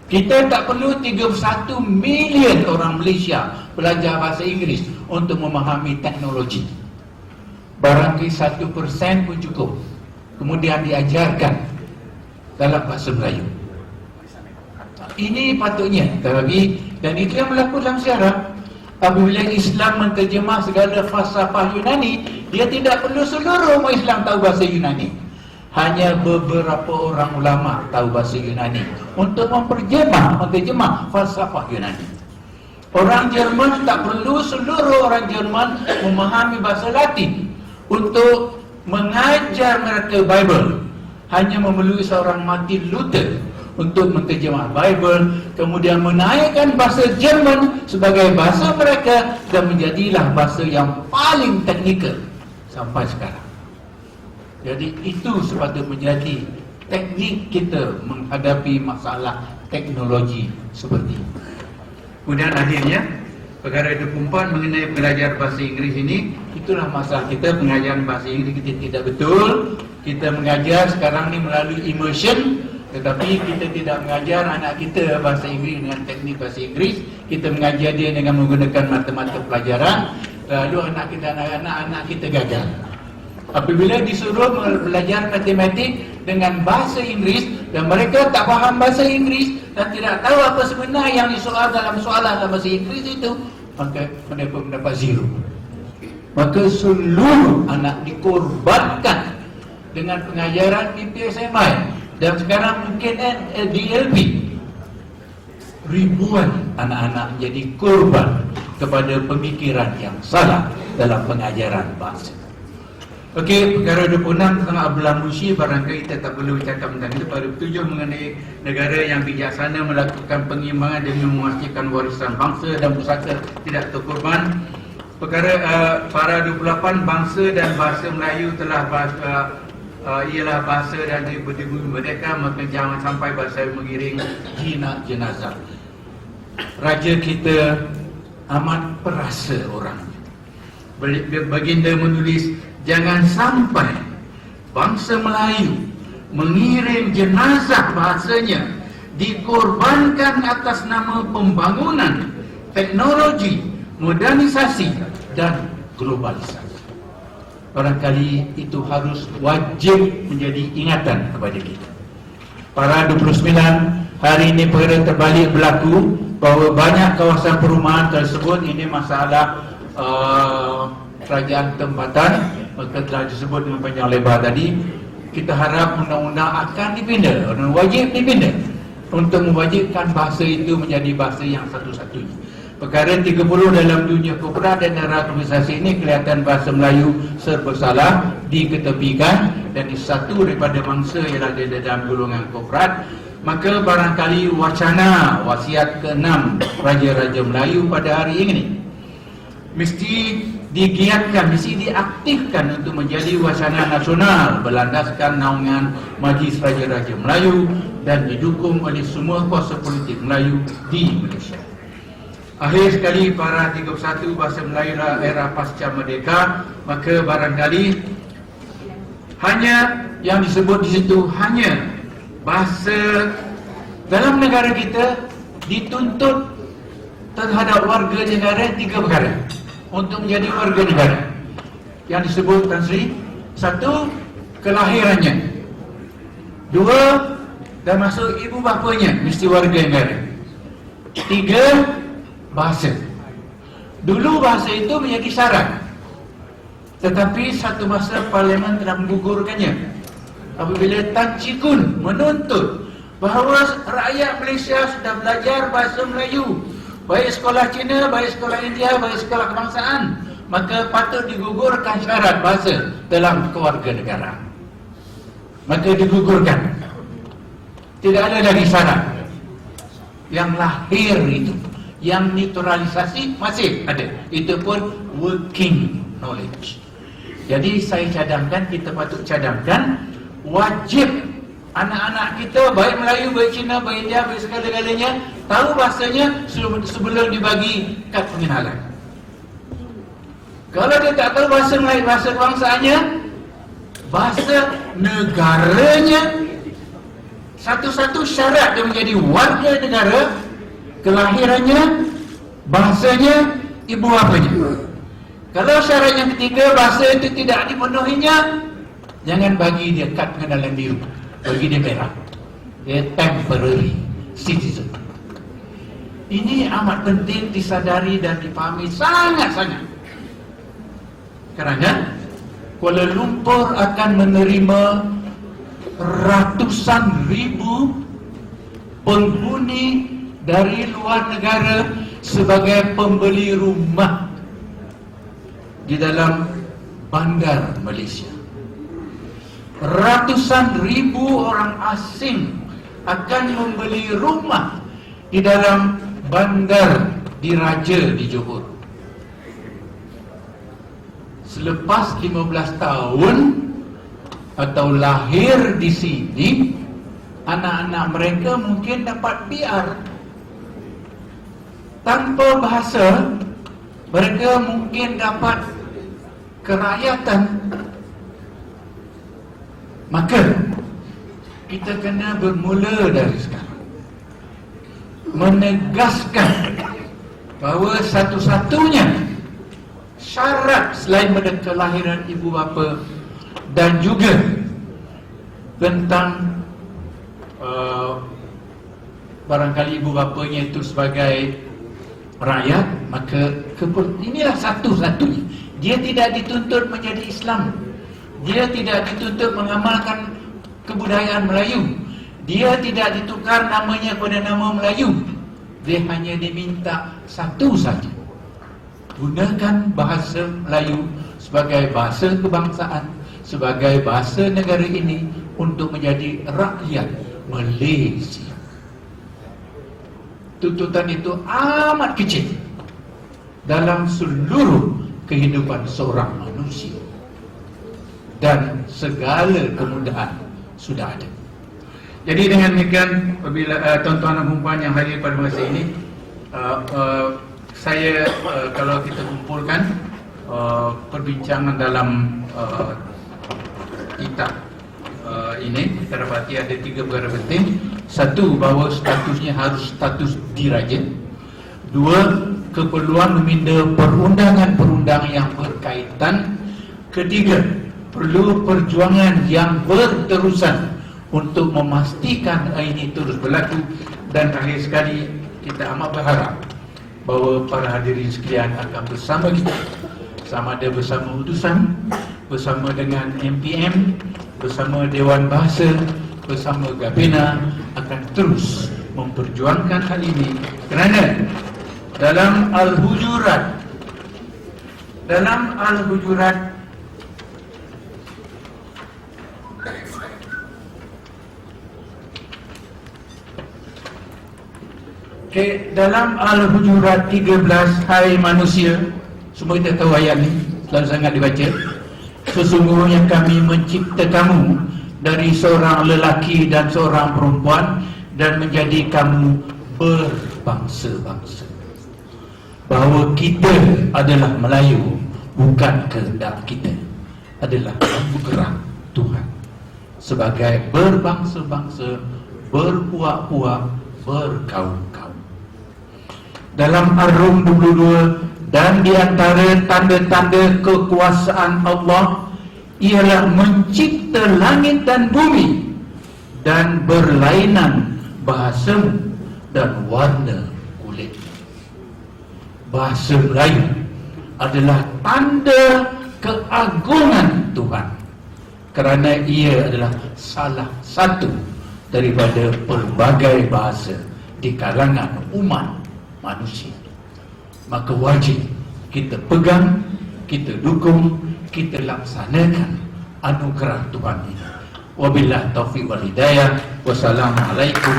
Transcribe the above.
Kita tak perlu 31 million orang Malaysia belajar bahasa Inggeris untuk memahami teknologi. Barangkali 1% pun cukup. Kemudian diajarkan dalam bahasa Melayu. Ini patutnya, dan itu yang berlaku dalam sejarah. Apabila Islam menterjemah segala falsafah Yunani, dia tidak perlu seluruh umat Islam tahu bahasa Yunani. Hanya beberapa orang ulama tahu bahasa Yunani untuk menterjemah falsafah Yunani. Orang Jerman tak perlu seluruh orang Jerman memahami bahasa Latin untuk mengajar mereka Bible. Hanya memerlukan seorang Martin Luther untuk menterjemah Bible, kemudian menaikkan bahasa Jerman sebagai bahasa mereka dan menjadilah bahasa yang paling teknikal sampai sekarang. Jadi itu sepatutnya menjadi teknik kita menghadapi masalah teknologi seperti ini. Kemudian akhirnya perkara 24 mengenai belajar bahasa Inggeris ini, itulah masalah kita. Pengajaran bahasa Inggeris kita tidak betul. Kita mengajar sekarang ni melalui immersion, tetapi kita tidak mengajar anak kita bahasa Inggeris dengan teknik bahasa Inggeris. Kita mengajar dia dengan menggunakan mata-mata pelajaran. Lalu anak kita gagal. Apabila disuruh belajar matematik dengan bahasa Inggeris dan mereka tak faham bahasa Inggeris dan tidak tahu apa sebenarnya yang disoal dalam soalan dalam bahasa Inggeris itu, maka mereka mendapat 0. Maka seluruh anak dikorbankan dengan pengajaran PPSMI dan sekarang mungkin DLP. Ribuan anak-anak menjadi korban kepada pemikiran yang salah dalam pengajaran bahasa. Okey, perkara 26 tentang Abdullah Mushi, barangkali kita tak perlu bercakap tentang itu. Pada 7 mengenai negara yang bijaksana melakukan pengimbangan demi memastikan warisan bangsa dan pusaka tidak terkorban. Perkara para 28 bangsa dan bahasa Melayu telah ialah bahasa dan berdiri merdeka, maka jangan sampai bahasa mengiring jinak jenazah. Raja kita amat perasa orang. Baginda menulis, jangan sampai bangsa Melayu mengirim jenazah bahasanya dikorbankan atas nama pembangunan, teknologi, modernisasi dan globalisasi. Barangkali itu harus wajib menjadi ingatan kepada kita. Para 29, hari ini perkara terbalik berlaku bahawa banyak kawasan perumahan tersebut, ini masalah kerajaan tempatan, maka telah disebut dengan panjang lebar tadi. Kita harap undang-undang akan dipindah, dan wajib dipindah untuk mewajibkan bahasa itu menjadi bahasa yang satu-satunya. Perkara 30 dalam dunia korporat dan era globalisasi ini, kelihatan bahasa Melayu serba salah, diketepikan, dan satu daripada bangsa ialah di dalam golongan korporat. Maka barangkali wacana wasiat ke-6 Raja-Raja Melayu pada hari ini mesti digiatkan, mesti diaktifkan untuk menjadi wacana nasional berlandaskan naungan Majlis Raja-Raja Melayu dan didukung oleh semua kuasa politik Melayu di Malaysia. Akhir sekali, para 31 bahasa Melayu era pasca merdeka, maka barangkali hanya yang disebut di situ hanya bahasa dalam negara kita dituntut terhadap warga negara 3 perkara untuk menjadi warga negara yang disebut Tan Sri. 1, kelahirannya. 2, dan masuk ibu bapanya mesti warga negara. 3, bahasa. Dulu bahasa itu menjadi syarat, tetapi satu masa Parlimen telah menggugurkannya apabila Tan Chee Koon menuntut bahawa rakyat Malaysia sudah belajar bahasa Melayu, baik sekolah Cina, baik sekolah India, baik sekolah kebangsaan, maka patut digugurkan syarat bahasa dalam kewarganegaraan. Maka digugurkan, tidak ada lagi syarat. Yang lahir itu, yang naturalisasi masih ada, itu pun working knowledge. Jadi saya cadangkan, kita patut cadangkan, wajib anak-anak kita, baik Melayu, baik Cina, baik India, baik segala-galanya, tahu bahasanya sebelum dibagi kad pengenalan. Kalau dia tak tahu bahasa Melayu, bahasa kebangsaannya, bahasa negaranya, Satu-satu syarat dia menjadi warga negara, kelahirannya, bahasanya, ibu bapanya. Kalau syarat yang ketiga bahasa itu tidak dipenuhinya, jangan bagi dia kad pengenalan diri, bagi dia perak. Dia temporary citizen. Ini amat penting disadari dan dipahami sangat-sangat. Kerana Kuala Lumpur akan menerima ratusan ribu penghuni dari luar negara sebagai pembeli rumah di dalam bandar Malaysia. Ratusan ribu orang asing akan membeli rumah di dalam bandar Diraja di Johor. Selepas 15 tahun atau lahir di sini, anak-anak mereka mungkin dapat PR. Tanpa bahasa, mereka mungkin dapat kerakyatan. Maka kita kena bermula dari sekarang menegaskan bahawa satu-satunya syarat selain pada kelahiran ibu bapa dan juga tentang barangkali ibu bapanya itu sebagai rakyat, maka inilah satu-satunya. Dia tidak dituntut menjadi Islam, dia tidak dituntut mengamalkan kebudayaan Melayu, dia tidak ditukar namanya pada nama Melayu. Dia hanya diminta satu saja: gunakan bahasa Melayu sebagai bahasa kebangsaan, sebagai bahasa negara ini untuk menjadi rakyat Malaysia. Tuntutan itu amat kecil dalam seluruh kehidupan seorang manusia, dan segala kemudahan sudah ada. Jadi dengan demikian, apabila tuan-tuan dan puan yang hadir pada masa ini, saya kalau kita kumpulkan perbincangan dalam kitab ini, kita dapati ada 3 perkara penting. 1, bahawa statusnya harus status diraja. 2, keperluan meminda perundangan-perundangan yang berkaitan. 3, perlu perjuangan yang berterusan untuk memastikan ini terus berlaku. Dan akhir sekali, kita amat berharap bahawa para hadirin sekalian akan bersama kita, sama ada bersama utusan, bersama dengan MPM, bersama Dewan Bahasa, bersama Gabina, akan terus memperjuangkan hal ini. Kerana dalam Al-Hujurat dalam Al-Hujurat 13, hai manusia, semua kita tahu ayat ni, selalu sangat dibaca. Sesungguhnya kami mencipta kamu dari seorang lelaki dan seorang perempuan dan menjadi kamu berbangsa-bangsa. Bahawa kita adalah Melayu bukan kehendak kita, adalah anugerah Tuhan. Sebagai berbangsa-bangsa, berpuak-puak, berkaum-kaum. Dalam Ar-Rum 22, dan di antara tanda-tanda kekuasaan Allah ialah mencipta langit dan bumi dan berlainan bahasamu dan warna kulit. Bahasa Melayu adalah tanda keagungan Tuhan, kerana ia adalah salah satu daripada pelbagai bahasa di kalangan umat manusia. Maka wajib kita pegang, kita dukung, kita laksanakan anugerah Tuhan ini. Wabillahi taufiq wal hidayah. Wassalamualaikum